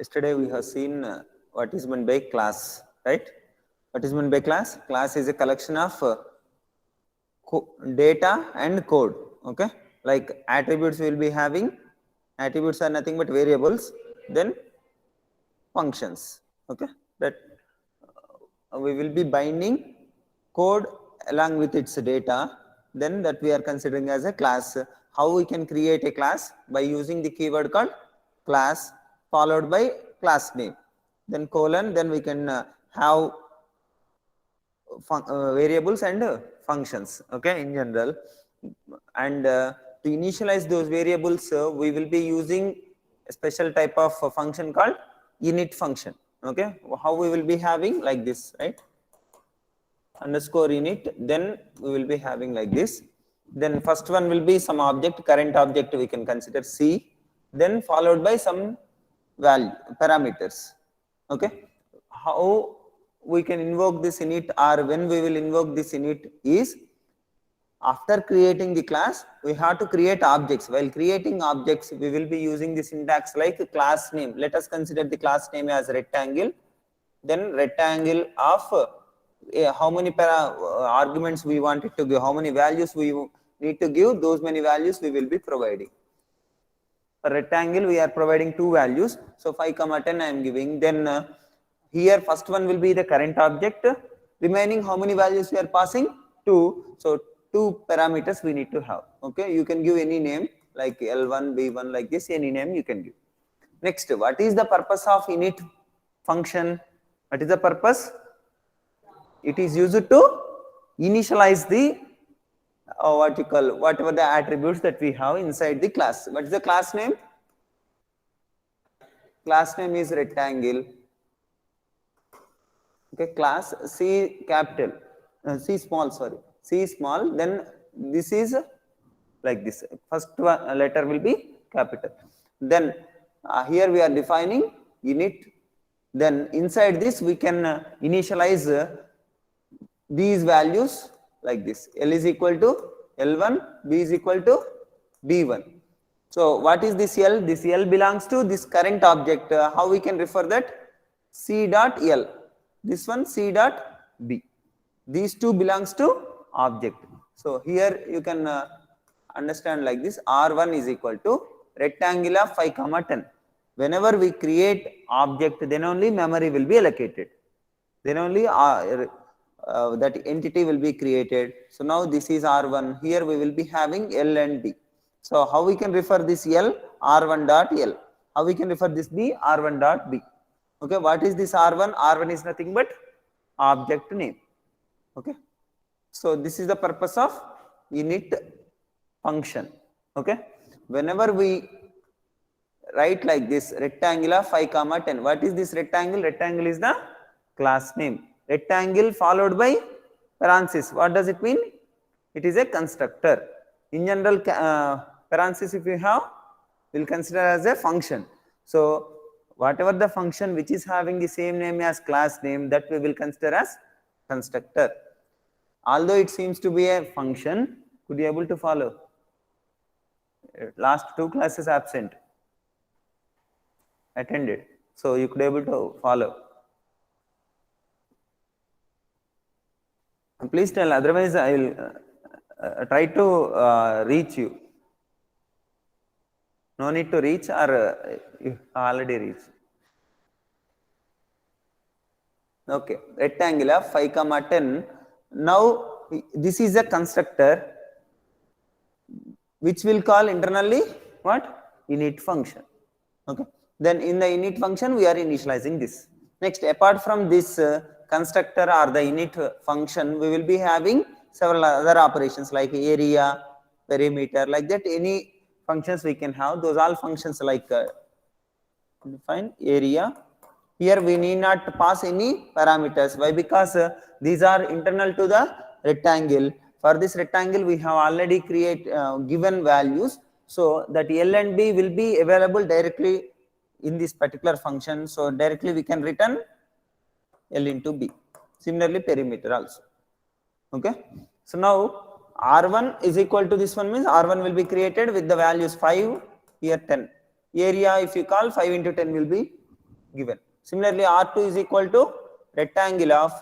Yesterday we have seen what is meant by class, right? What is meant by class? Class is a collection of data and code. Okay, like attributes will be having, attributes are nothing but variables, then functions. Okay, that we will be binding code along with its data, then that we are considering as a class. How we can create a class? By using the keyword called class followed by class name, then colon, then we can have variables and functions, okay, in general. And to initialize those variables, we will be using a special type of function called init function. Okay, how we will be having like this, right? Underscore init, then we will be having like this. Then first one will be some object, current object we can consider C, then followed by some value parameters. Okay, how we can invoke this init, or when we will invoke this init is after creating the class we have to create objects. While creating objects we will be using the syntax like class name. Let us consider the class name as rectangle, then rectangle of how many arguments we want it to give, how many values we need to give, those many values we will be providing. For rectangle we are providing 2 values, so 5 comma 10 I am giving. Then here first one will be the current object, remaining how many values we are passing? 2, so 2 parameters we need to have. Okay, you can give any name like L1, B1, like this, any name you can give. Next, what is the purpose of init function? What is the purpose? It is used to initialize the what you call, whatever the attributes that we have inside the class. What is the class name? Class name is rectangle. Okay, class C capital, C small, sorry, C small, then this is like this, first one letter will be capital. Then here we are defining init, then inside this we can initialize these values like this. L is equal to L1, B is equal to B1. So what is this L? This L belongs to this current object. How we can refer that? C dot L. This one C dot B. These two belongs to object. So here you can understand like this. R1 is equal to rectangle of 5 comma 10. Whenever we create object, then only memory will be allocated. Then only that entity will be created. So now this is R1. Here we will be having L and B. So how we can refer this L? R1 dot L. How we can refer this B? R1 dot B. Okay, what is this R1? R1 is nothing but object name. Okay, so this is the purpose of init function. Okay, whenever we write like this, rectangle of 5 comma 10. What is this rectangle? Rectangle is the class name. Rectangle followed by parenthesis. What does it mean? It is a constructor. In general, parenthesis if you have, we'll consider as a function. So whatever the function which is having the same name as class name, that we will consider as constructor. Although it seems to be a function, could you able to follow? Last 2 classes absent, attended, so you could able to follow. Please tell, otherwise I will try to reach you. No need to reach, or you already reached. Okay, rectangle of 5 comma 10. Now this is a constructor which will call internally what? Init function. Okay, then in the init function we are initializing this. Next, apart from this constructor or the init function, we will be having several other operations like area, perimeter, like that. Any functions we can have, those all functions like define area. Here we need not pass any parameters. Why? Because these are internal to the rectangle. For this rectangle we have already given values, so that L and B will be available directly in this particular function. So directly we can return L into B. Similarly perimeter also. Okay, so now R1 is equal to this one, means R1 will be created with the values 5, here 10. Area if you call 5 into 10 will be given. Similarly, R2 is equal to rectangle of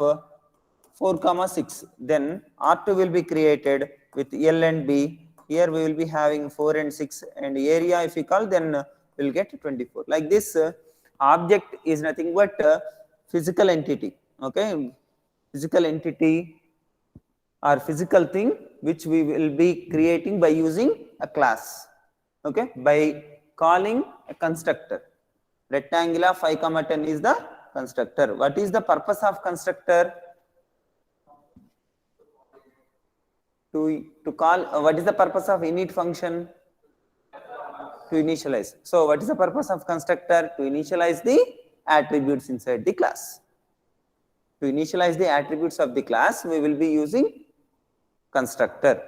4 comma 6. Then R2 will be created with L and B. Here we will be having 4 and 6, and area if we call, then we will get 24. Like this, object is nothing but physical entity. Okay, physical entity or physical thing which we will be creating by using a class. Okay, by calling a constructor. Rectangle of 5 comma 10 is the constructor. What is the purpose of constructor? To call, what is the purpose of init function? To initialize. So what is the purpose of constructor? To initialize the attributes inside the class. To initialize the attributes of the class, we will be using constructor.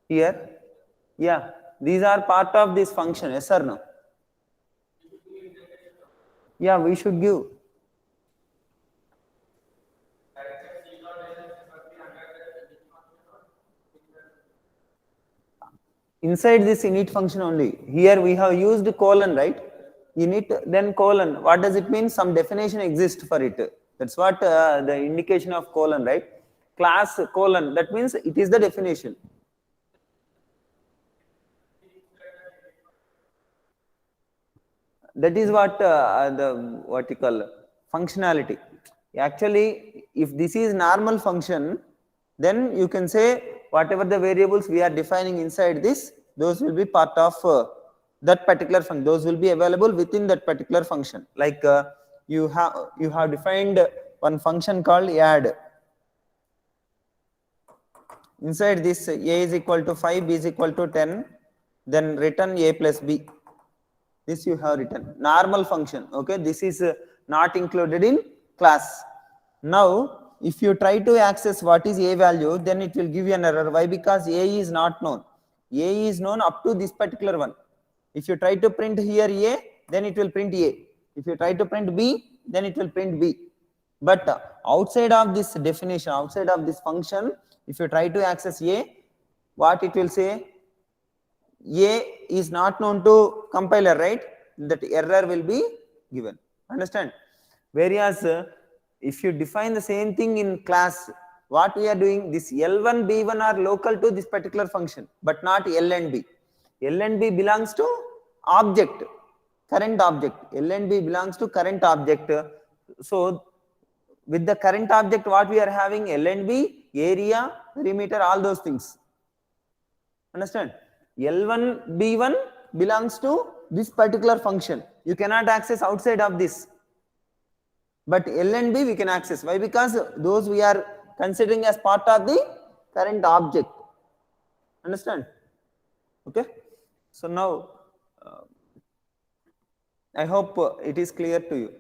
Here, yeah, these are part of this function, yes or no? Yeah, we should give. Inside this init function only. Here we have used colon, right? Init, then colon. What does it mean? Some definition exists for it. That's what the indication of colon, right? Class colon. That means it is the definition. That is what what you call functionality. Actually, if this is normal function, then you can say whatever the variables we are defining inside this, those will be part of that particular function. Those will be available within that particular function. Like you have defined one function called add. Inside this, a is equal to 5, b is equal to 10, then return a plus b. This you have written normal function. Okay, this is not included in class. Now if you try to access what is a value, then it will give you an error. Why? Because a is not known. A is known up to this particular one. If you try to print here a, then it will print a. If you try to print b, then it will print b. But outside of this definition, outside of this function, if you try to access a, what it will say? A is not known to compiler, right? That error will be given. Understand? Whereas if you define the same thing in class, what we are doing, this L1, B1 are local to this particular function, but not L and B. L and B belongs to object, current object. L and B belongs to current object. So with the current object, what we are having? L and B, area, perimeter, all those things. Understand? L1, B1 belongs to this particular function. You cannot access outside of this. But L and B we can access. Why? Because those we are considering as part of the current object. Understand? Okay. So now, I hope it is clear to you.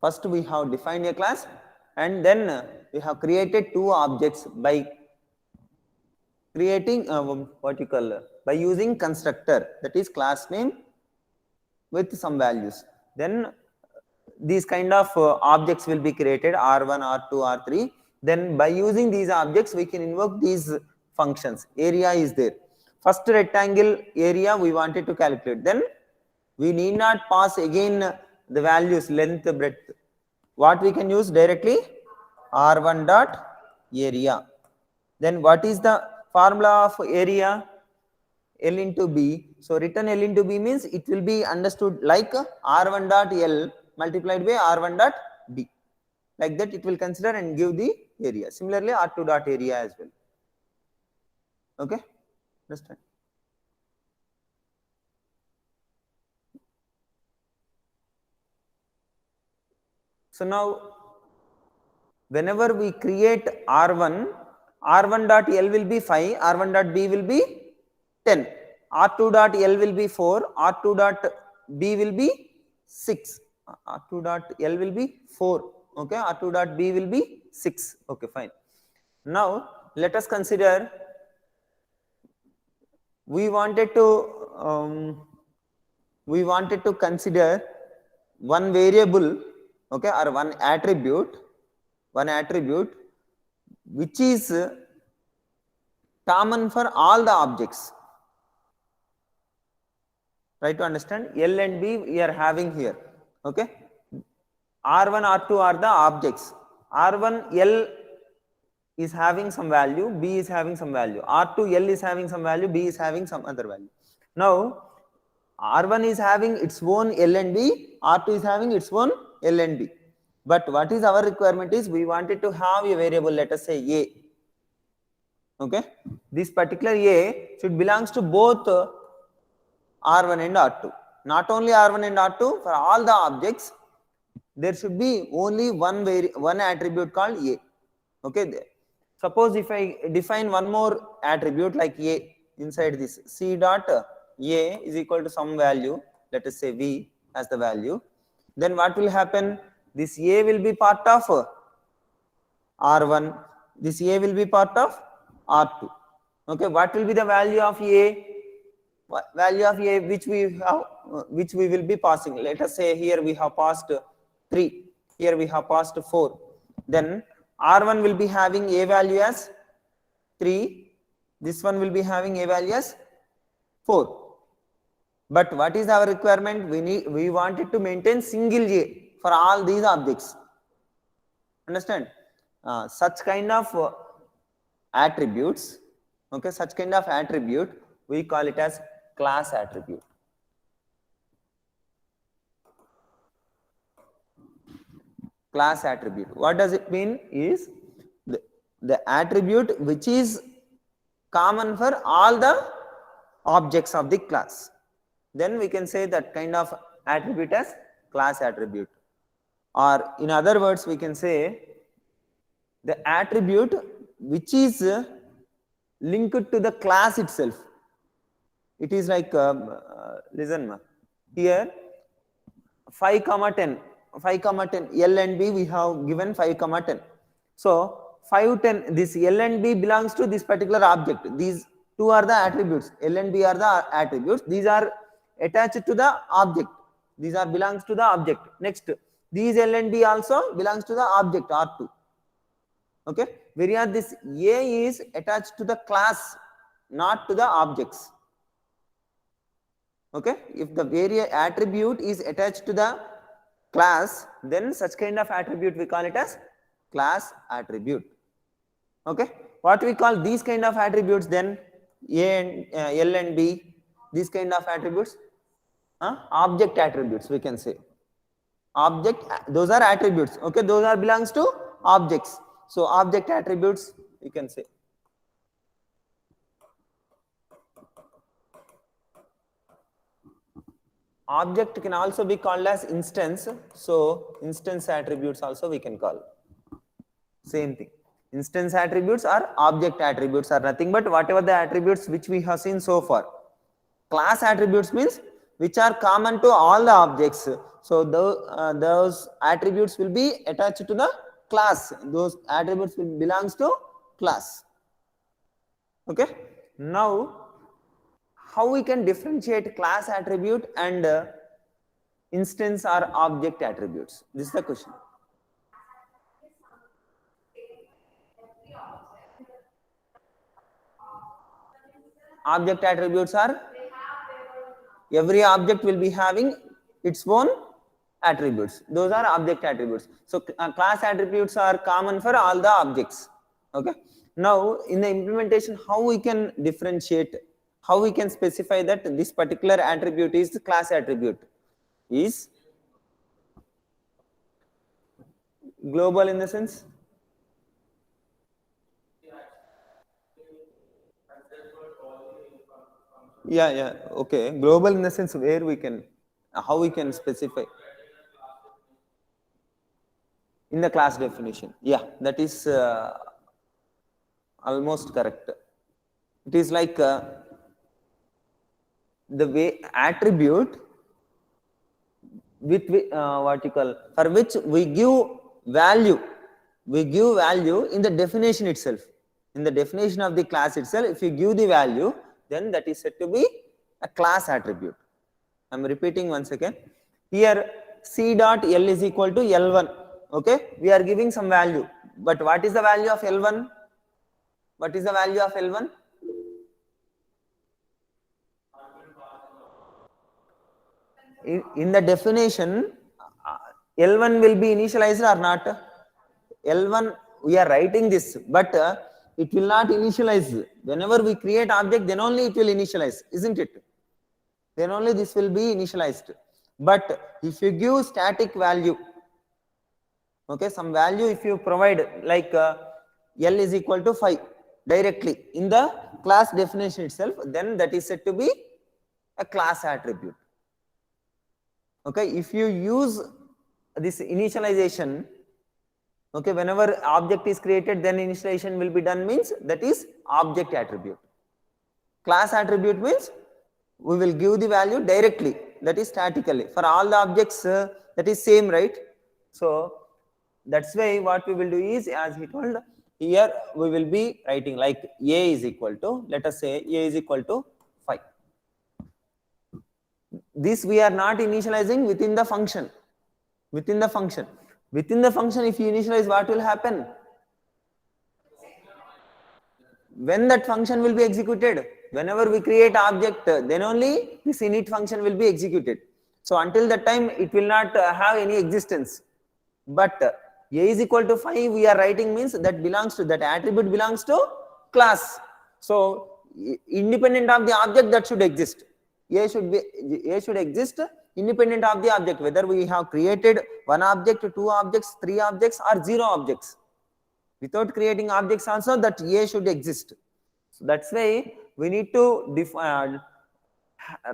First we have defined a class, and then we have created two objects by creating what you call by using constructor, that is class name with some values. Then these kind of objects will be created, R1, R2, R3. Then by using these objects, we can invoke these functions. Area is there. First rectangle area we wanted to calculate. Then we need not pass again the values length, breadth. What we can use directly? R1 dot area. Then what is the formula of area? L into B. So written L into B means it will be understood like R1 dot L multiplied by R1 dot B. Like that it will consider and give the area. Similarly R2 dot area as well. Okay, understand? So now whenever we create R1, R1 dot L will be 5, R1 dot B will be 10, R2 dot L will be 4, R2 dot B will be 6, R2 dot L will be 4, okay, R2 dot B will be 6, okay, fine. Now let us consider, we wanted to consider one variable, okay, or one attribute which is common for all the objects. Try to understand. L and B we are having here. Okay. R1, R2 are the objects. R1 L is having some value, B is having some value. R2 L is having some value, B is having some other value. Now R1 is having its own L and B, R2 is having its own L and B. But what is our requirement is we wanted to have a variable, let us say A. Okay, this particular A should belongs to both R1 and R2. Not only R1 and R2, for all the objects, there should be only one attribute called A. Okay, suppose if I define one more attribute like A inside this, C dot A is equal to some value, let us say V as the value, then what will happen? This A will be part of R1, this A will be part of R2. Okay, what will be the value of A? Value of A which we will be passing. Let us say here we have passed 3, here we have passed 4. Then R1 will be having A value as 3, this one will be having A value as 4. But what is our requirement? We wanted to maintain single A for all these objects. Understand? Such kind of attributes, okay, such kind of attribute we call it as class attribute. Class attribute. What does it mean? Is the attribute which is common for all the objects of the class. Then we can say that kind of attribute as class attribute. Or in other words, we can say the attribute which is linked to the class itself. It is like, listen here 5, 10, L and B we have given 5, 10. So 5, 10, this L and B belongs to this particular object. These two are the attributes. L and B are the attributes. These are attached to the object. These are belongs to the object. Next, these L and B also belongs to the object R2. Okay, whereas this A is attached to the class, not to the objects. Okay, if the variable attribute is attached to the class, then such kind of attribute we call it as class attribute. Okay, what we call these kind of attributes then? A and L and B, these kind of attributes, object attributes we can say. Object, those are attributes. Okay, those are belongs to objects. So object attributes you can say. Object can also be called as instance. So instance attributes also we can call. Same thing. Instance attributes or object attributes are nothing but whatever the attributes which we have seen so far. Class attributes means which are common to all the objects. So those attributes will be attached to the class. Those attributes will belongs to class. Okay. Now how we can differentiate class attribute and instance or object attributes? This is the question. Object attributes are, every object will be having its own attributes. Those are object attributes. So class attributes are common for all the objects. Okay. Now in the implementation, how we can differentiate, how we can specify that this particular attribute is the class attribute? Is global in the sense? Yeah, okay. Global in the sense where we can, how we can specify? In the class definition. Yeah, that is almost correct. It is like the way attribute with what you call, for which we give value. We give value in the definition itself. In the definition of the class itself, if you give the value, then that is said to be a class attribute. I am repeating once again. Here C dot L is equal to L1. Okay, we are giving some value. But what is the value of L1? What is the value of L1? in the definition, L1 will be initialized or not? L1, we are writing this, but it will not initialize. Whenever we create object, then only it will initialize, isn't it? Then only this will be initialized. But if you give static value, okay, some value if you provide like L is equal to 5 directly in the class definition itself, then that is said to be a class attribute. Okay, if you use this initialization, okay, whenever object is created, then initialization will be done, means that is object attribute. Class attribute means we will give the value directly, that is statically. For all the objects, that is same, right? So that's why what we will do is, as he told, here we will be writing like A is equal to, let us say A is equal to 5. This we are not initializing within the function. Within the function. Within the function, if you initialize, what will happen? When that function will be executed, whenever we create object, then only this init function will be executed. So until that time, it will not have any existence. But A is equal to 5, we are writing, means that belongs to, that attribute belongs to class. So independent of the object, that should exist. A should exist independent of the object, whether we have created one object, two objects, three objects, or 0 objects. Without creating objects also, that A should exist. So that's why we need to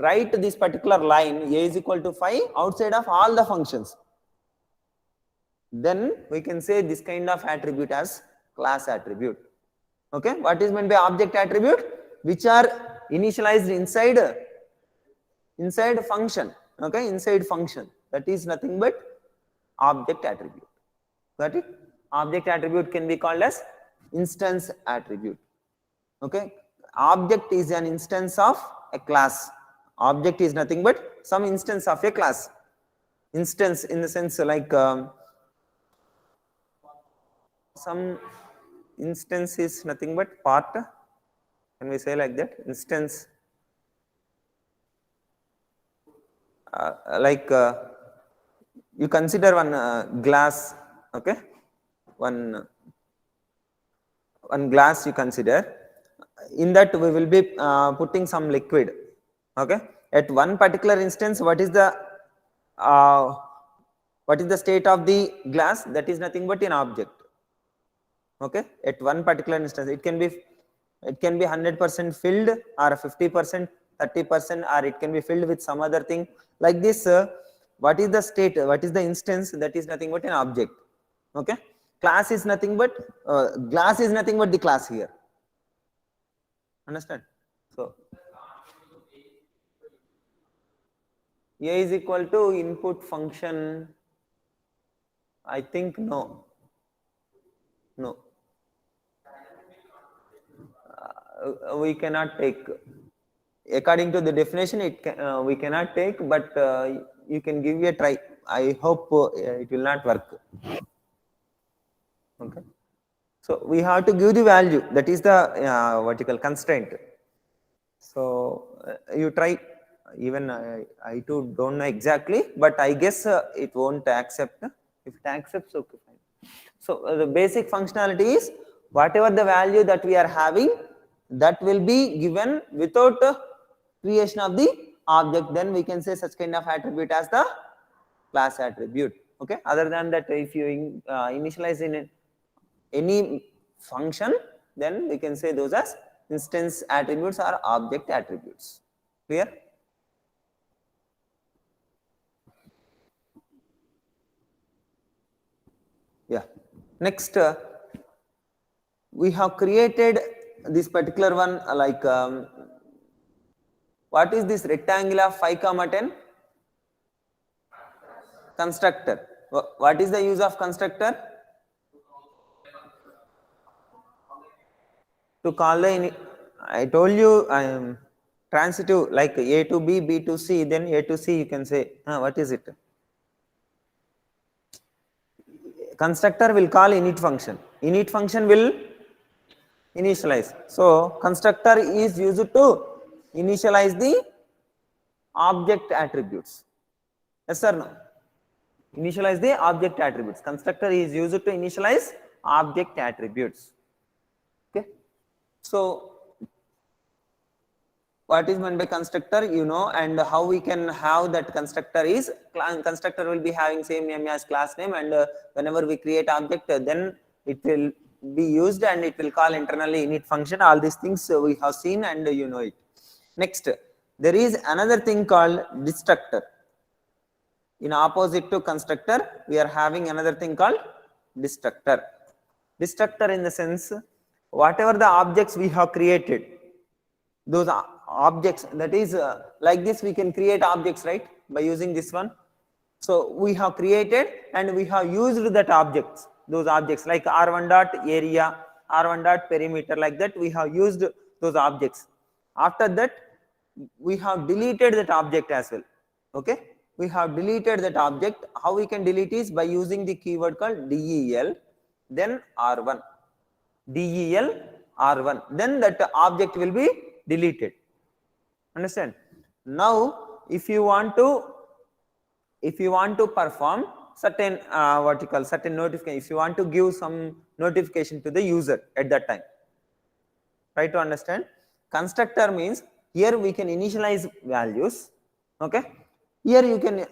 write this particular line A is equal to 5 outside of all the functions. Then we can say this kind of attribute as class attribute. Okay, what is meant by object attribute? Which are initialized inside function. Okay, inside function. That is nothing but object attribute. Got it? Object attribute can be called as instance attribute. Okay, object is an instance of a class. Object is nothing but some instance of a class. Instance in the sense like some instance is nothing but part. Can we say like that? Instance like you consider one glass. Okay, one glass you consider. In that we will be putting some liquid. Okay, at one particular instance, what is the state of the glass? That is nothing but an object. Okay, at one particular instance, it can be 100% filled, or 50%, 30%, or it can be filled with some other thing like this. What is the state? What is the instance? That is nothing but an object. Okay, class is nothing but glass is nothing but the class here. Understand? So A is equal to input function. I think no. We cannot take. According to the definition, we cannot take, but you can give a try. I hope it will not work. Okay. So we have to give the value. That is the what you call constraint. So you try. Even I too don't know exactly, but I guess it won't accept. If it accepts, okay, fine. So the basic functionality is whatever the value that we are having, that will be given without creation of the object. Then we can say such kind of attribute as the class attribute. Okay. Other than that, if you initialize in any function, then we can say those as instance attributes or object attributes. Clear? Yeah. Next, we have created this particular one like what is this rectangle of 5, 10? Constructor. What is the use of constructor? To call the, I told you I am transitive, like A to B, B to C, then A to C you can say. What is it? Constructor will call init function. Init function will initialize. So constructor is used to initialize the object attributes. Yes or no? Initialize the object attributes. Constructor is used to initialize object attributes. Okay. So what is meant by constructor, you know, and how we can have that constructor is, constructor will be having same name as class name, and whenever we create object, then it will be used and it will call internally init function. All these things we have seen and you know it. Next, there is another thing called destructor. In opposite to constructor, we are having another thing called destructor. Destructor in the sense, whatever the objects we have created, those objects, that is like this we can create objects, right, by using this one. So we have created and we have used that objects, those objects like r1 dot area, r1 dot perimeter, like that we have used those objects. After that we have deleted that object as well. Okay, we have deleted that object. How we can delete is by using the keyword called del, then r1, del r1, then that object will be deleted. Understand? Now if you want to perform certain certain notification, if you want to give some notification to the user at that time, try to understand. Constructor means here we can initialize values. Okay, here you can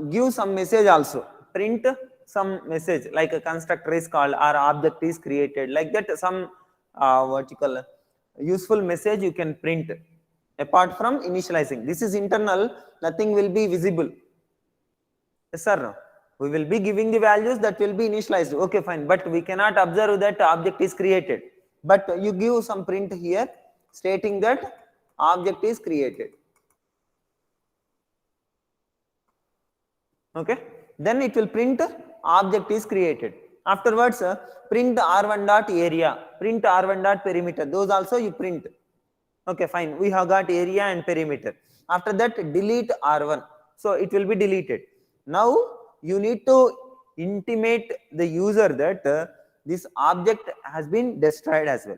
give some message also, print some message like a constructor is called or object is created, like that some useful message you can print apart from initializing. This is internal, nothing will be visible. Yes or no? We will be giving the values that will be initialized. Okay, fine, but we cannot observe that object is created. But you give some print here stating that object is created. Okay, then it will print object is created. Afterwards, print r1 dot area, print r1 dot perimeter. Those also you print. Okay, fine. We have got area and perimeter. After that, delete r1. So it will be deleted. Now you need to intimate the user that this object has been destroyed as well.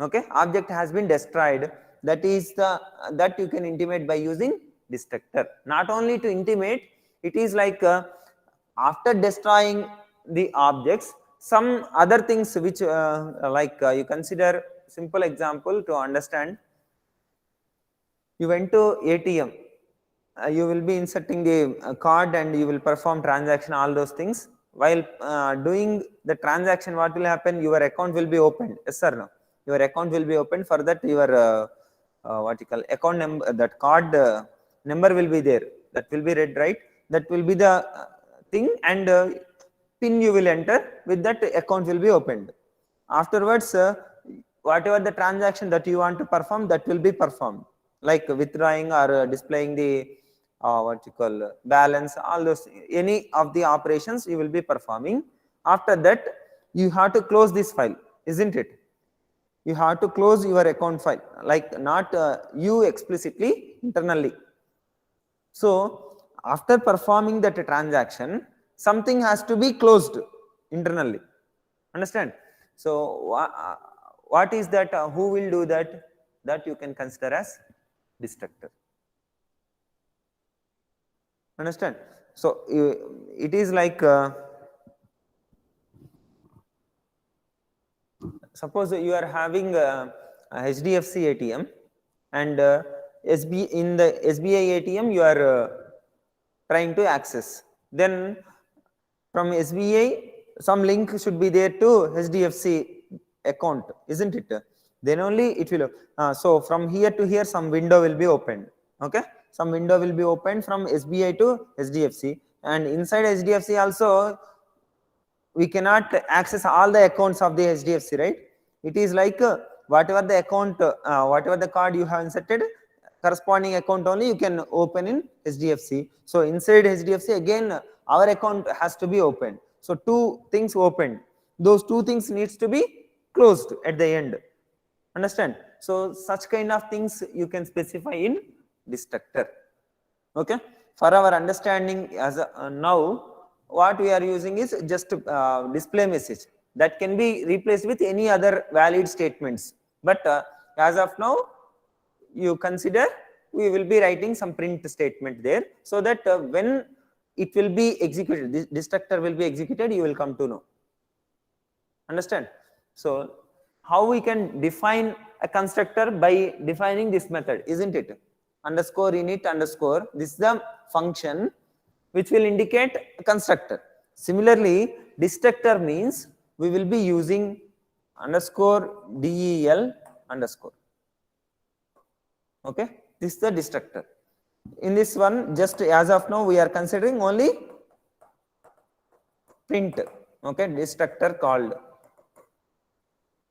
Okay, object has been destroyed. That is that you can intimate by using destructor. Not only to intimate, it is like after destroying the objects, some other things which you consider. Simple example to understand. You went to ATM. You will be inserting the card and you will perform transaction, all those things. While doing the transaction, what will happen? Your account will be opened. Yes or no? Your account will be opened. For that, your account number, that card number will be there. That will be read, right? That will be the thing, and PIN you will enter. With that, account will be opened. Afterwards, whatever the transaction that you want to perform, that will be performed, like withdrawing or displaying the balance, all those, any of the operations you will be performing. After that, you have to close this file, isn't it? You have to close your account file, like not you explicitly, internally. So after performing that transaction, something has to be closed internally. Understand? So what is that? Who will do that? That you can consider as destructor. Understand? So it is like suppose you are having a HDFC ATM and in the SBI ATM you are trying to access. Then from SBI some link should be there to HDFC account, isn't it? Then only it will. So from here to here some window will be opened. Okay, some window will be opened from SBI to HDFC, and inside HDFC also we cannot access all the accounts of the HDFC, right? It is like whatever the account, whatever the card you have inserted, corresponding account only you can open in HDFC. So inside HDFC again our account has to be opened. So two things opened. Those two things needs to be closed at the end. Understand? So such kind of things you can specify in destructor. Okay. For our understanding, as now what we are using is just display message that can be replaced with any other valid statements. But as of now, you consider we will be writing some print statement there, so that when it will be executed, this destructor will be executed, you will come to know. Understand? So how we can define a constructor? By defining this method, isn't it? Underscore init underscore, this is the function which will indicate a constructor. Similarly, destructor means we will be using underscore del underscore. Okay, this is the destructor. In this one, just as of now, we are considering only print. Okay, destructor called.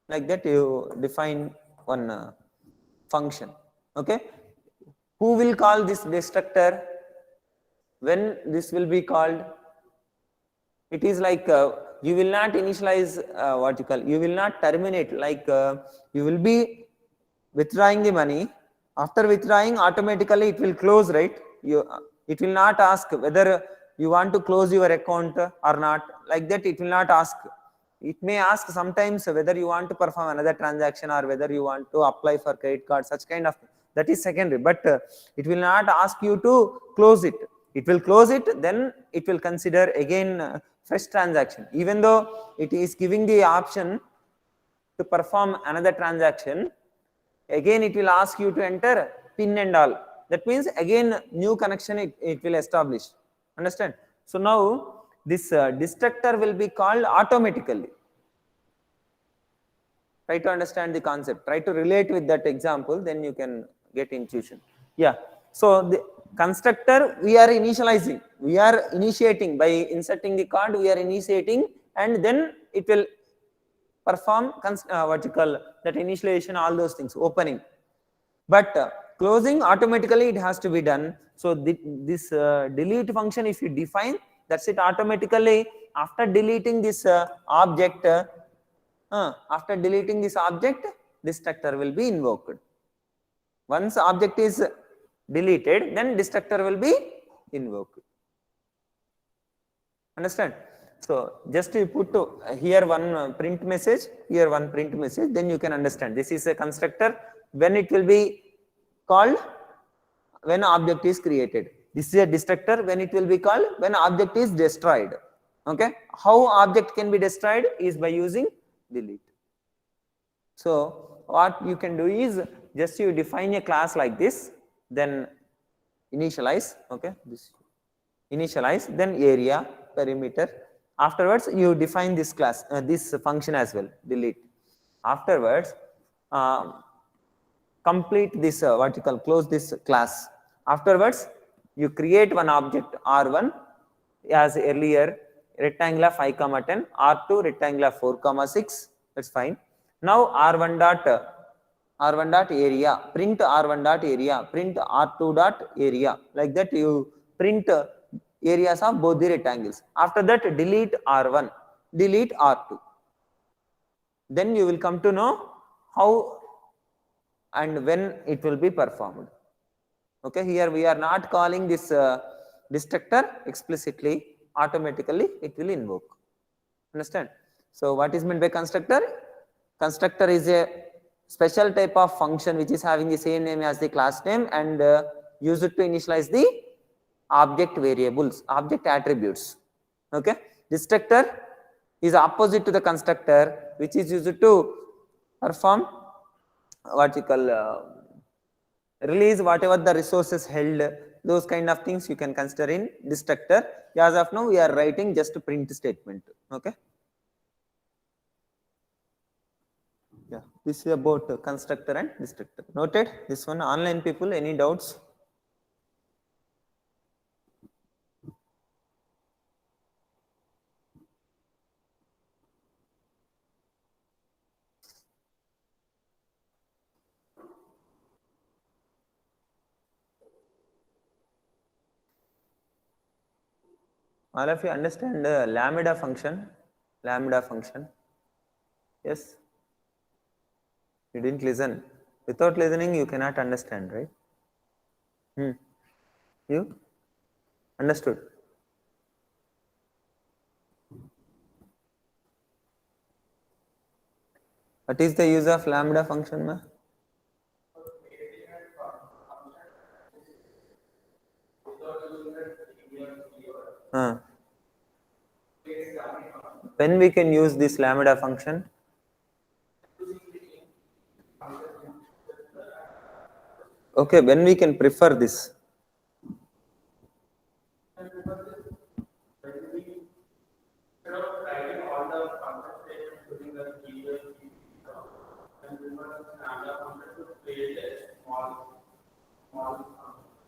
Like that, you define one function. Okay, who will call this destructor? When this will be called? It is like you will not initialize what you call, you will not terminate, like you will be withdrawing the money. After withdrawing, automatically it will close, right? It will not ask whether you want to close your account or not. Like that, it will not ask. It may ask sometimes whether you want to perform another transaction or whether you want to apply for credit card, such kind of thing. That is secondary, but it will not ask you to close it. It will close it, then it will consider again fresh transaction. Even though it is giving the option to perform another transaction, again it will ask you to enter PIN and all. That means again new connection it will establish. Understand? So now this destructor will be called automatically. Try to understand the concept. Try to relate with that example, then you can get intuition. Yeah. So the constructor we are initializing, we are initiating by inserting the card, we are initiating, and then it will perform what you call that initialization, all those things, opening. But closing automatically it has to be done. So this delete function, if you define, that's it, automatically after deleting this object, after deleting this object, destructor will be invoked. Once object is deleted, then destructor will be invoked. Understand? So just you put here one print message, here one print message, then you can understand. This is a constructor when it will be called when object is created. This is a destructor when it will be called when object is destroyed. Okay, how object can be destroyed is by using delete. So what you can do is just you define a class like this, then initialize. Okay, this initialize, then area, perimeter. Afterwards you define this class, this function as well, delete. Afterwards complete this what you call, close this class. Afterwards you create one object R1 as earlier, rectangular 5 comma 10, R2 rectangular 4 comma 6. That's fine. Now R1 dot area, print R1 dot area, print R2 dot area. Like that you print areas of both the rectangles. After that delete R1, delete R2. Then you will come to know how and when it will be performed. Okay, here we are not calling this destructor explicitly, automatically it will invoke. Understand? So what is meant by constructor? Constructor is a special type of function which is having the same name as the class name and use it to initialize the object variables, object attributes. Okay, destructor is opposite to the constructor, which is used to perform what you call release whatever the resources held, those kind of things you can consider in destructor. As of now we are writing just a print statement. Okay, yeah, this is about constructor and destructor. Noted this one. Online people, any doubts? All of you understand lambda function? Lambda function. Yes? You didn't listen. Without listening, you cannot understand, right? You understood? What is the use of lambda function, ma? Uh, when we can use this lambda function? Okay, when we can prefer this?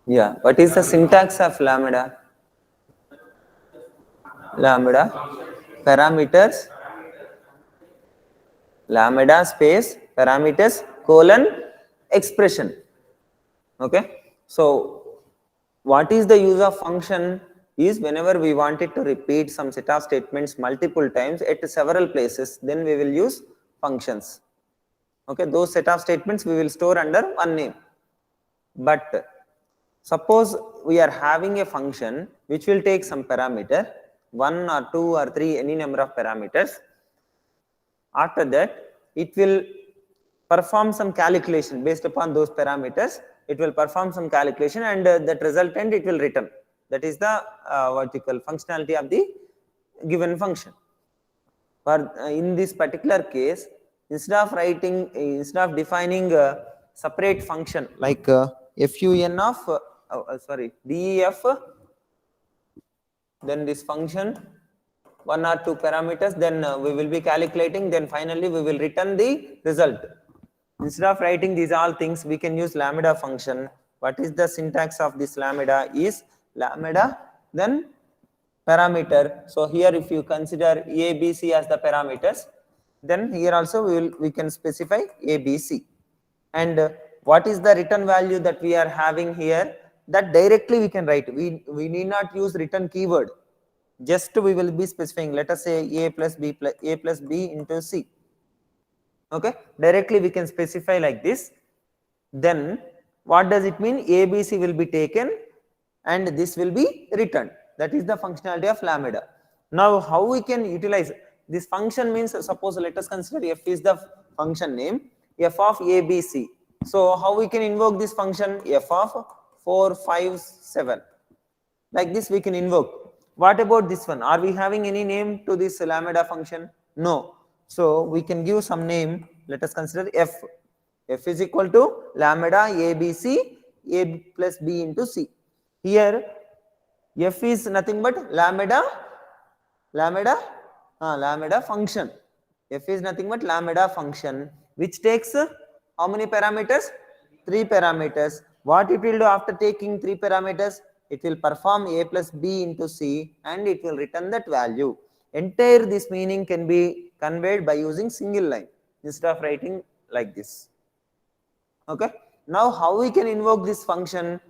Yeah, what is the syntax of lambda? Lambda parameters, lambda space parameters colon expression. Okay, so what is the use of function is whenever we wanted to repeat some set of statements multiple times at several places, then we will use functions. Okay, those set of statements we will store under one name. But suppose we are having a function which will take some parameter, 1 or 2 or 3, any number of parameters. After that, it will perform some calculation based upon those parameters. It will perform some calculation, and that resultant it will return. That is the what you call functionality of the given function. For in this particular case, instead of defining a separate function like fun of def, then this function one or two parameters, then we will be calculating, then finally we will return the result. Instead of writing these all things, we can use lambda function. What is the syntax of this lambda is lambda then parameter. So here if you consider a, b, c as the parameters, then here also we can specify a, b, c. And what is the return value that we are having here, that directly we can write. We need not use return keyword. Just we will be specifying, let us say a plus b into c. Okay, directly we can specify like this. Then what does it mean? A, b, c will be taken and this will be returned. That is the functionality of lambda. Now how we can utilize this function means, suppose let us consider f is the function name, f of a, b, c. So how we can invoke this function? F of 4, 5, 7. Like this we can invoke. What about this one? Are we having any name to this lambda function? No. So we can give some name. Let us consider f. F is equal to lambda abc, a plus b into c. Here f is nothing but lambda function. F is nothing but lambda function which takes how many parameters? 3 parameters. What it will do after taking 3 parameters? It will perform a plus b into c and it will return that value. Entire this meaning can be conveyed by using single line instead of writing like this. Okay. Now how we can invoke this function?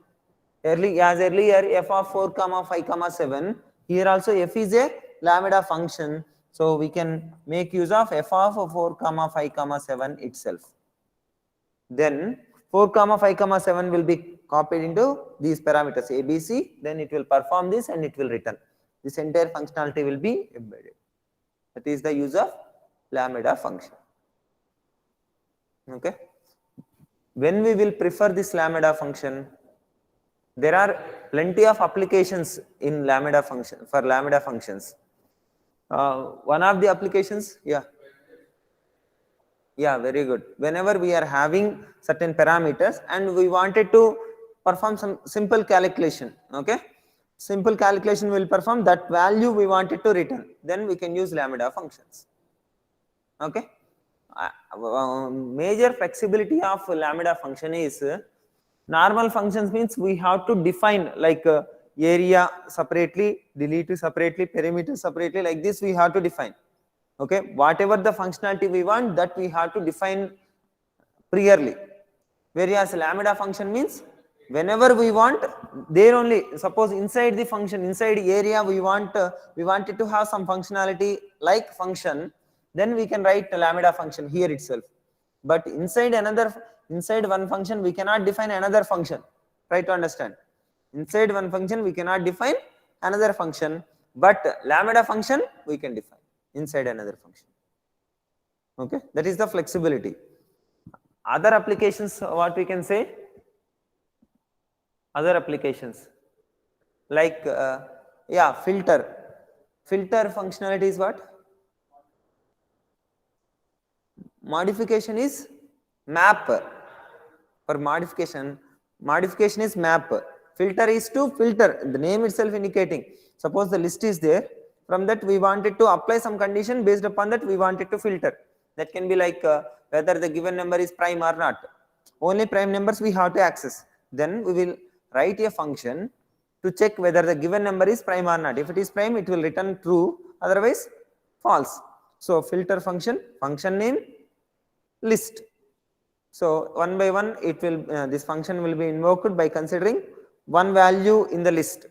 Earlier f of 4 comma 5 comma 7. Here also f is a lambda function. So we can make use of f of 4 comma 5 comma 7 itself. Then 4 comma 5 comma 7 will be copied into these parameters a, b, c. Then it will perform this and it will return. This entire functionality will be embedded. That is the use of lambda function. Okay. When we will prefer this lambda function? There are plenty of applications in lambda function for lambda functions. One of the applications, yeah, very good. Whenever we are having certain parameters and we wanted to perform some simple calculation, okay, simple calculation will perform, that value we wanted to return, then we can use lambda functions. Okay, major flexibility of lambda function is normal functions means we have to define like area separately, delete separately, perimeter separately, like this we have to define. Okay, whatever the functionality we want, that we have to define priorly. Whereas lambda function means whenever we want, there only, suppose inside the function, inside area we wanted to have some functionality like function, then we can write lambda function here itself. But inside one function we cannot define another function. Try to understand. Inside one function we cannot define another function, but lambda function we can define inside another function. Okay, that is the flexibility. Other applications, what we can say? Other applications like Yeah, filter. Filter functionality is what? Modification is map. For modification is map. Filter is to filter, the name itself indicating. Suppose the list is there, from that we wanted to apply some condition, based upon that we wanted to filter. That can be like whether the given number is prime or not. Only prime numbers we have to access. Then we will write a function to check whether the given number is prime or not. If it is prime, it will return true, otherwise false. So filter function name list. So one by one it will this function will be invoked by considering one value in the list.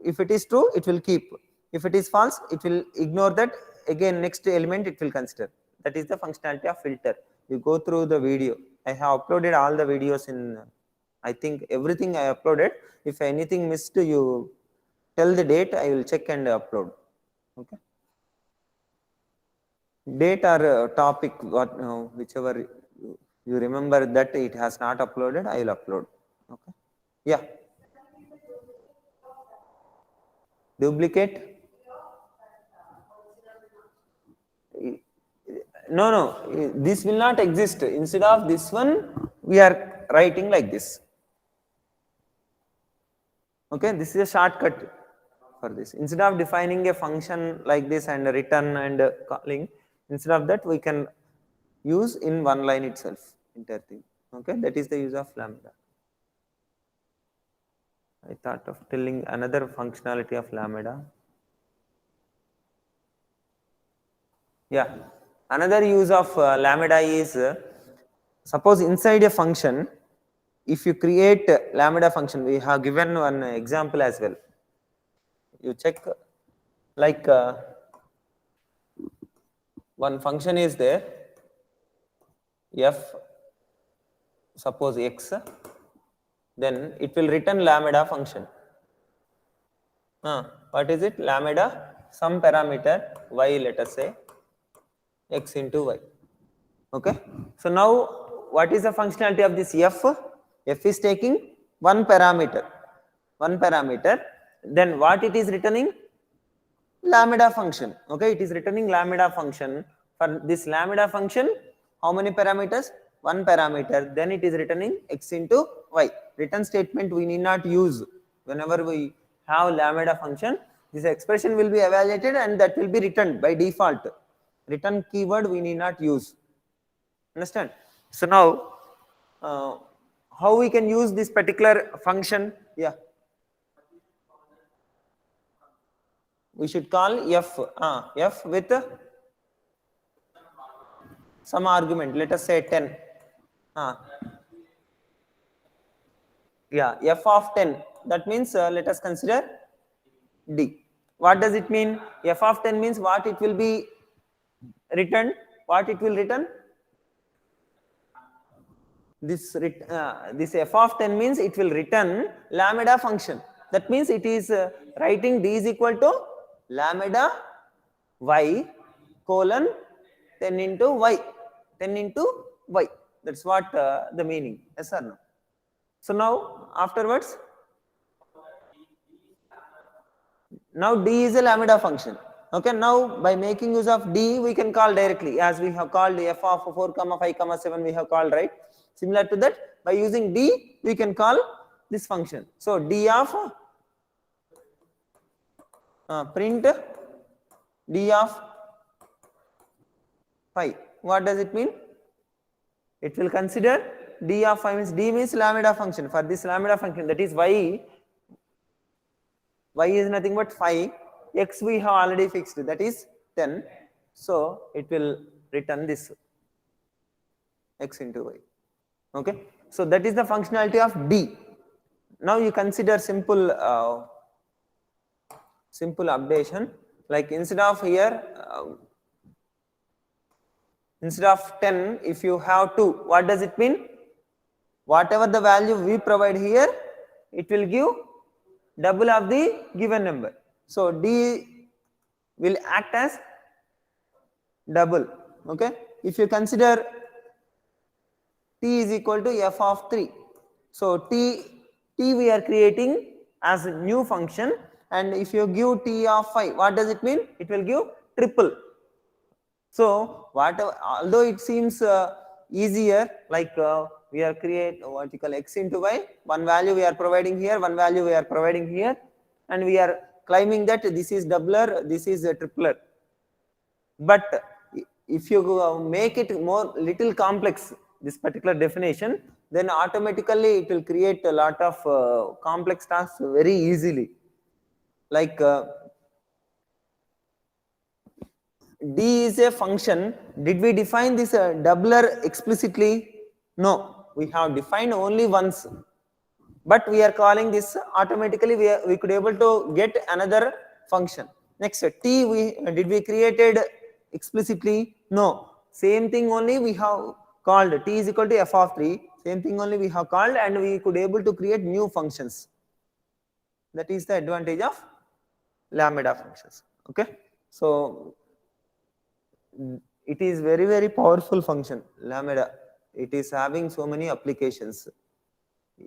If it is true, it will keep. If it is false, it will ignore that. Again, next element it will consider. That is the functionality of filter. You go through the video. I have uploaded all the videos in, I think everything I uploaded. If anything missed, you tell the date, I will check and upload. Okay. Date or topic, what whichever you remember that it has not uploaded, I will upload. Okay. Yeah. Duplicate. No, this will not exist. Instead of this one, we are writing like this. Okay, this is a shortcut for this. Instead of defining a function like this and return and calling, instead of that we can use in one line itself entire thing. Okay, that is the use of lambda. I thought of telling another functionality of lambda. Yeah, another use of lambda is suppose inside a function, if you create lambda function, we have given one example as well. You check like one function is there, f, suppose x, then it will return lambda function. What is it? Lambda, some parameter y, let us say x into y. Okay. So now what is the functionality of this f? F is taking one parameter. Then what it is returning? Lambda function. Okay, it is returning lambda function. For this lambda function, how many parameters? One parameter. Then it is returning x into y. Return statement we need not use. Whenever we have lambda function, this expression will be evaluated and that will be returned by default. Return keyword we need not use. Understand? So now, how we can use this particular function? Yeah. We should call f, f with some argument, let us say 10. Yeah, f of 10. That means let us consider d. What does it mean? F of 10 means what it will be returned? What it will return? This f of 10 means it will return lambda function. That means it is writing d is equal to lambda y colon 10 into y. 10 into y. That's what the meaning. Yes or no? So now afterwards, now d is a lambda function. Okay, now by making use of d, we can call directly, as we have called f of 4, 5, 7, we have called, right? Similar to that, by using d, we can call this function. So d of print d of 5. What does it mean? It will consider d of 5 means d means lambda function. For this lambda function, that is y is nothing but 5, x we have already fixed, that is 10. So it will return this x into y. Okay, so that is the functionality of d. Now you consider simple updation, like instead of here instead of 10, if you have 2, what does it mean? Whatever the value we provide here, it will give double of the given number. So d will act as double. Okay, if you consider t is equal to f of 3, so t we are creating as a new function, and if you give t of 5, what does it mean? It will give triple. So although it seems easier, like we are create what you call x into y, one value we are providing here, one value we are providing here, and we are claiming that this is doubler, this is a tripler. But if you make it more little complex, this particular definition, then automatically it will create a lot of complex tasks very easily. Like D is a function. Did we define this doubler explicitly? No, we have defined only once. But we are calling this automatically. We could able to get another function. Next, T did we created explicitly? No. Same thing only we have called. T is equal to f of 3. Same thing only we have called, and we could able to create new functions. That is the advantage of lambda functions. Okay. So it is very powerful function, lambda. It is having so many applications.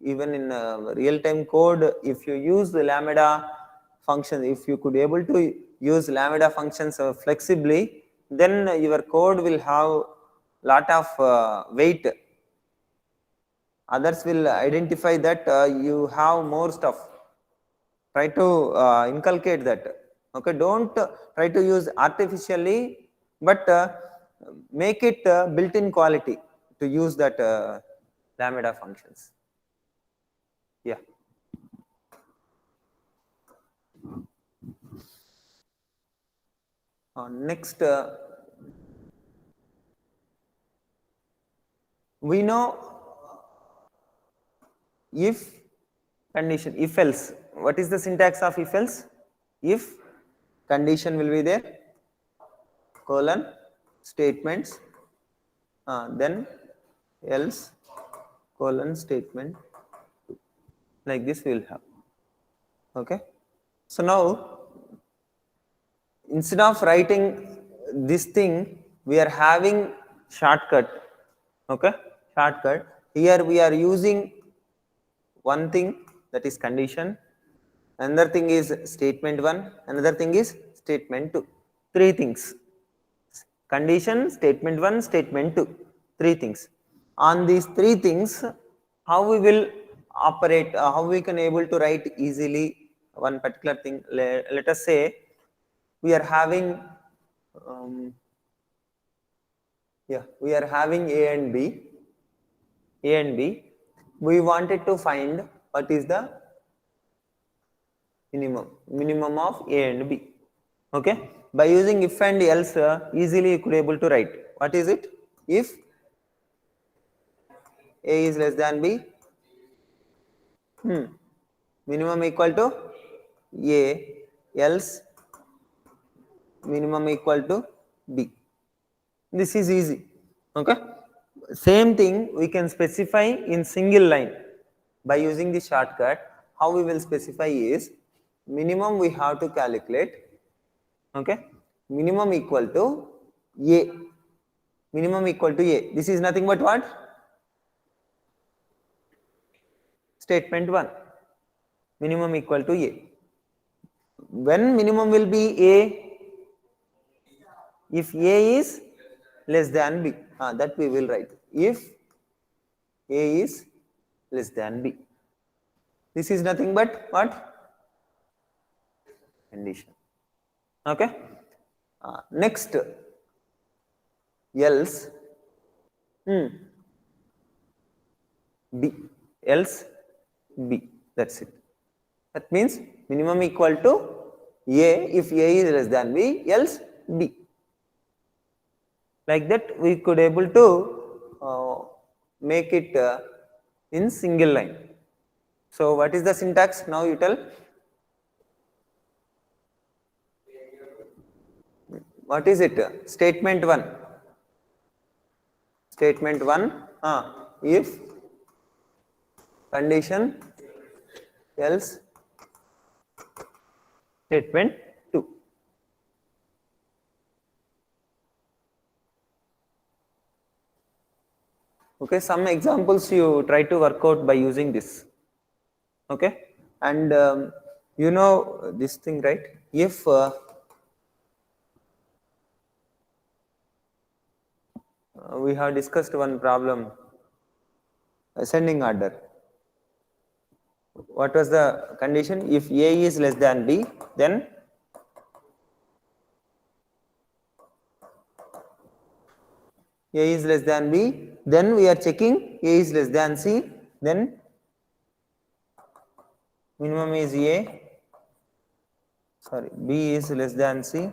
Even in real-time code, if you use the lambda function, if you could able to use lambda functions flexibly, then your code will have lot of weight. Others will identify that you have more stuff. Try to inculcate that. Okay, don't try to use artificially, but make it built-in quality to use that lambda functions. Yeah. Next, we know if condition, if else. What is the syntax of if else? If condition will be there, colon, statements, then else, colon, statement, like this we will have. Okay. So now, instead of writing this thing, we are having shortcut. Okay, shortcut. Here we are using one thing, that is condition. Another thing is statement 1. Another thing is statement 2. 3 things. Condition, statement 1, statement 2. 3 things. On these 3 things, how we will operate, how we can able to write easily one particular thing. Let us say we are having we are having A and B. We wanted to find what is the minimum of A and B. Okay, by using if and else, easily you could able to write. What is it? If A is less than B, minimum equal to A, else minimum equal to B. This is easy. Okay, same thing we can specify in single line by using the shortcut. How we will specify is minimum we have to calculate. Okay, minimum equal to A. Minimum equal to A. This is nothing but what? Statement 1. Minimum equal to A. When minimum will be A? If A is less than B. That we will write. If A is less than B. This is nothing but what? Condition. Okay. Next, else B. Else B. That's it. That means minimum equal to A if A is less than B, else B. Like that we could able to make it in single line. So what is the syntax? Now you tell. What is it? Statement 1. Statement 1. If condition else statement 2. Okay, some examples you try to work out by using this. Okay, and You know this thing, right? If we have discussed one problem, ascending order. What was the condition? If A is less than B, then A is less than B, then we are checking A is less than C, then minimum is A, sorry, B is less than C,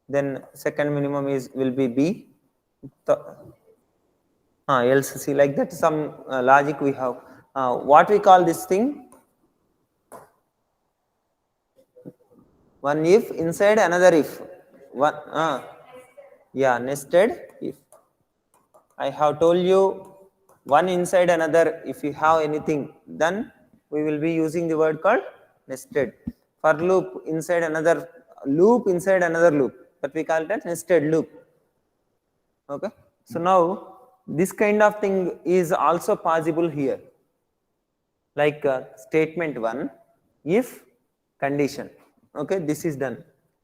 then second minimum is will be B, else C, like that some logic we have. What we call this thing? One if inside another if. One, yeah, nested if. I have told you one inside another. If you have anything, then we will be using the word called nested. For loop inside another loop inside another loop, but we call it as nested loop. Okay. So now this kind of thing is also possible here. Like statement 1, if condition. Okay, this is done.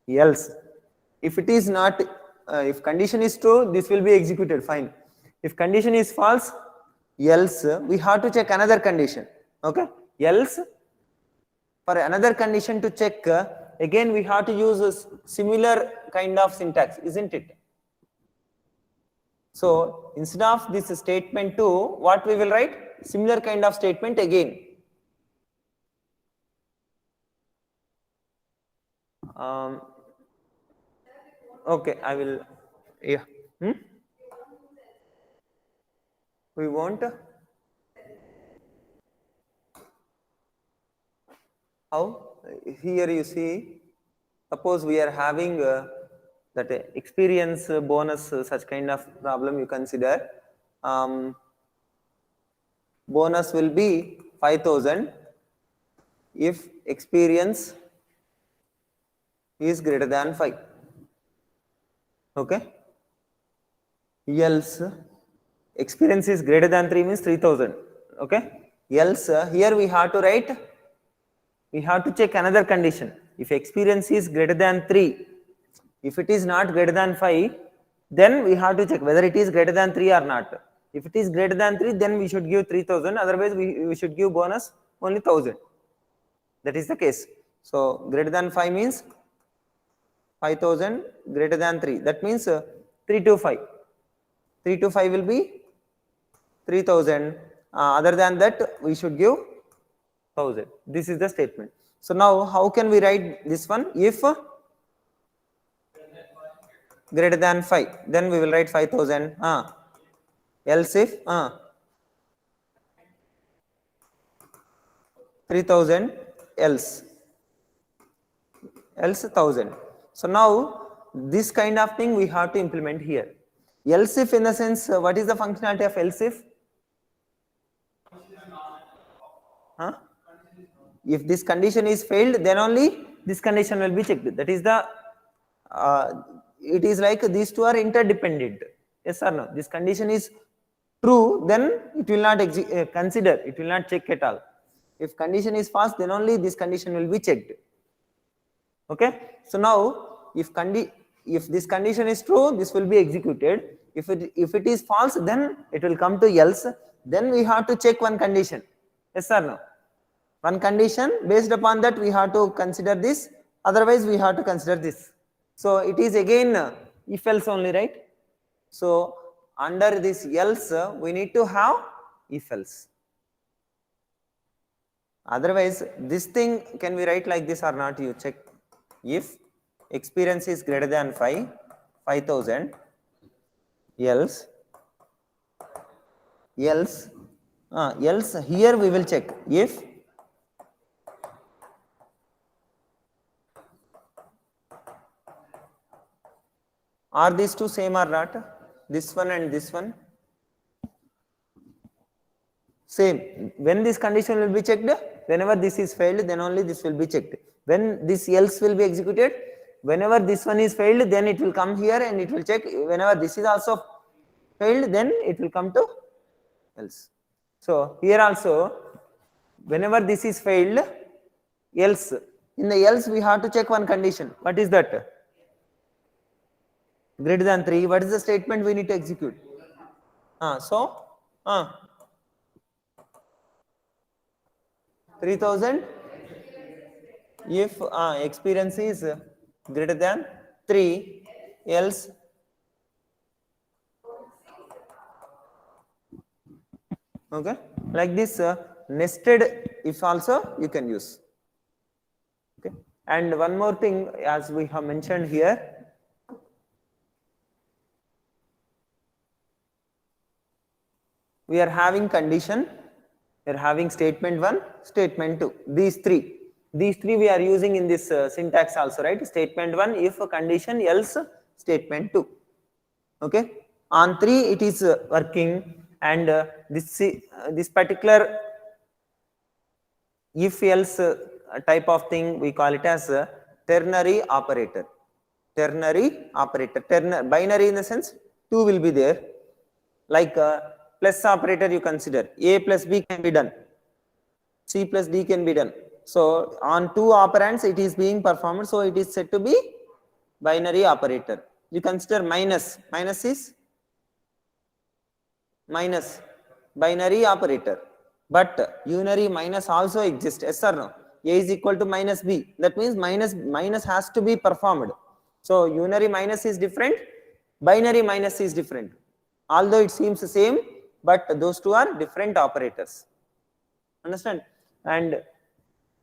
Else, if it is not, if condition is true, this will be executed. Fine. If condition is false, else we have to check another condition. Okay, else for another condition to check, again we have to use a similar kind of syntax, isn't it? So instead of this statement 2, what we will write? Similar kind of statement again. Okay, I will. Yeah. We want how? Here you see, suppose we are having that experience bonus, such kind of problem you consider. Bonus will be 5,000 if experience is greater than 5. Okay. Else experience is greater than 3 means 3,000. Okay. Else here we have to write, we have to check another condition. If experience is greater than 3, if it is not greater than 5, then we have to check whether it is greater than 3 or not. If it is greater than 3, then we should give 3,000, otherwise we should give bonus only 1,000. That is the case. So greater than 5 means 5,000, greater than 3. That means 3 to 5. 3 to 5 will be 3,000. Other than that, we should give 1,000. This is the statement. So now, how can we write this one? If greater than 5, then we will write 5,000. Else if 3,000, else 1,000. So now this kind of thing we have to implement here. Else if, in the sense, what is the functionality of else if? If this condition is failed, then only this condition will be checked. That is the it is like these two are interdependent. Yes or no? This condition is true, then it will not consider, it will not check at all. If condition is false, then only this condition will be checked. Okay. So now if this condition is true, this will be executed. If it is false, then it will come to else. Then we have to check one condition. Yes or no? One condition, based upon that we have to consider this, otherwise we have to consider this. So it is again if else only, right? So under this else we need to have if else. Otherwise this thing can we write like this or not, you check. If experience is greater than 5,000, else here we will check if are these two same or not, this one and this one same. When this condition will be checked, whenever this is failed, then only this will be checked. When this else will be executed, whenever this one is failed, then it will come here and it will check. Whenever this is also failed, then it will come to else. So here also, whenever this is failed, else In the else we have to check one condition. What is that? Greater than 3. What is the statement we need to execute? So 3000 if experience is greater than 3, else okay, like this nested if also you can use. Okay, and one more thing as we have mentioned here, we are having condition, we are having statement 1, statement 2, these three we are using in this syntax also, right? Statement 1 if condition, else statement 2. Okay, on 3 it is working, and this particular if else type of thing we call it as a ternary operator. Binary in the sense 2 will be there, like plus operator you consider, a plus b can be done, c plus d can be done. So on 2 operands it is being performed, so it is said to be binary operator. You consider minus is minus, binary operator, but unary minus also exists, yes or no? A is equal to minus b, that means minus has to be performed. So unary minus is different, binary minus is different, although it seems the same, but those two are different operators. Understand? And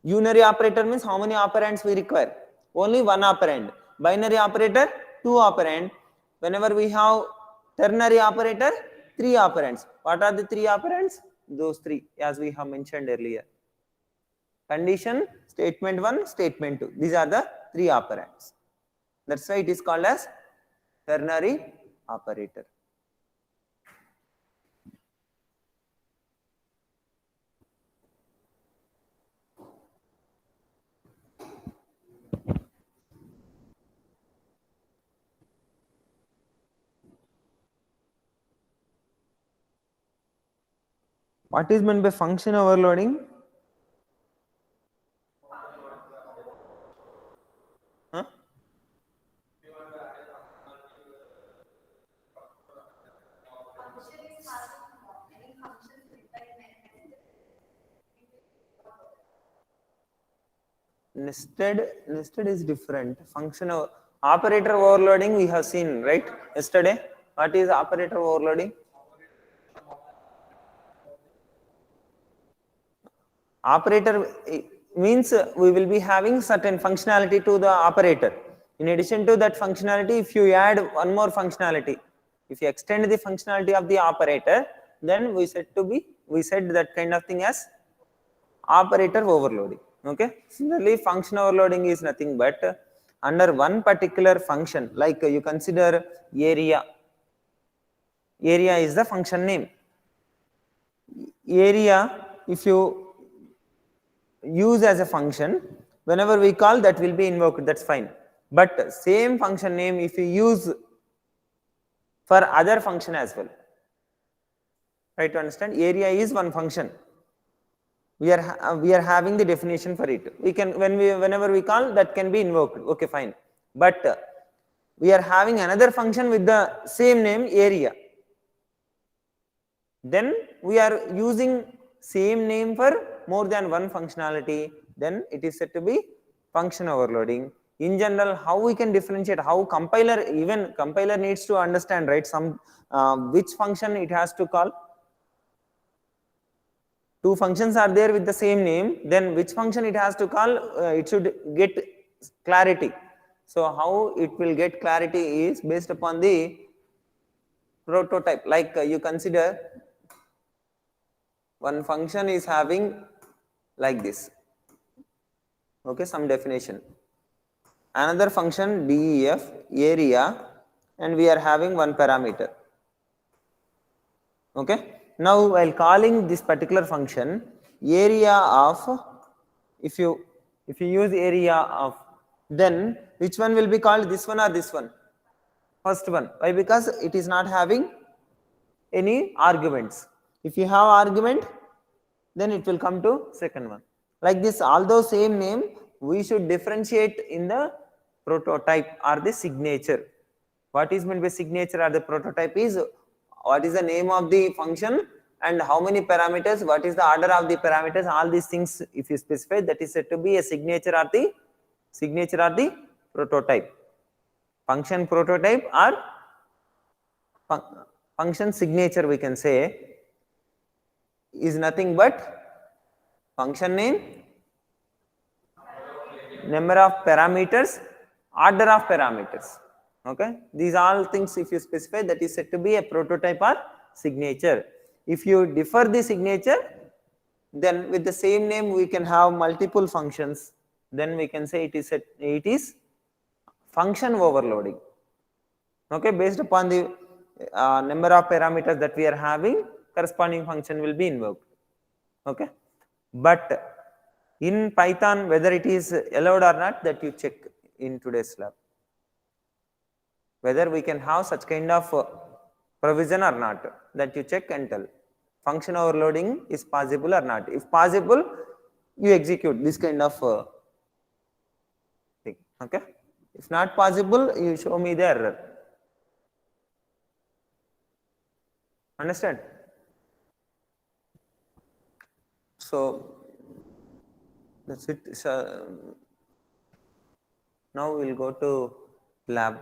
unary operator means how many operands we require? Only one operand. Binary operator, 2 operand. Whenever we have ternary operator, 3 operands. What are the 3 operands? Those 3 as we have mentioned earlier. Condition, statement 1, statement 2. These are the 3 operands. That's why it is called as ternary operator. What is meant by function overloading? Huh? Nested is different. Function operator overloading we have seen, right, yesterday. What is operator overloading? Operator means we will be having certain functionality to the operator. In addition to that functionality, if you add one more functionality, if you extend the functionality of the operator, then we said that kind of thing as operator overloading. Okay, similarly function overloading is nothing but under one particular function, like you consider area is the function name. Area if you use as a function, whenever we call that will be invoked, that's fine. But same function name if you use for other function as well, right? To understand, area is one function, we are having the definition for it. We can whenever we call that can be invoked, okay, fine. But we are having another function with the same name area, then we are using same name for more than one functionality, then it is said to be function overloading. In general, how we can differentiate, how even compiler needs to understand, right, some which function it has to call. 2 functions are there with the same name, then which function it has to call, it should get clarity. So how it will get clarity is based upon the prototype. Like you consider one function is having like this, okay, some definition. Another function def area, and we are having one parameter. Okay. Now while calling this particular function, area of, if you use area of, then which one will be called, this one or this one? First one. Why? Because it is not having any arguments. If you have argument, then it will come to second one. Like this, although same name, we should differentiate in the prototype or the signature. What is meant by signature or the prototype is what is the name of the function and how many parameters, what is the order of the parameters, all these things if you specify, that is said to be a signature or the prototype. Function prototype or function signature we can say is nothing but function name, number of parameters, order of parameters. Okay, these all things if you specify, that is said to be a prototype or signature. If you differ the signature, then with the same name we can have multiple functions, then we can say it is function overloading. Okay, based upon the number of parameters that we are having, corresponding function will be invoked. Okay, but in Python whether it is allowed or not, that you check in today's lab, whether we can have such kind of provision or not, that you check and tell. Function overloading is possible or not. If possible, you execute this kind of thing. Okay, if not possible, you show me the error. Understand? So that's it. So now we'll go to lab.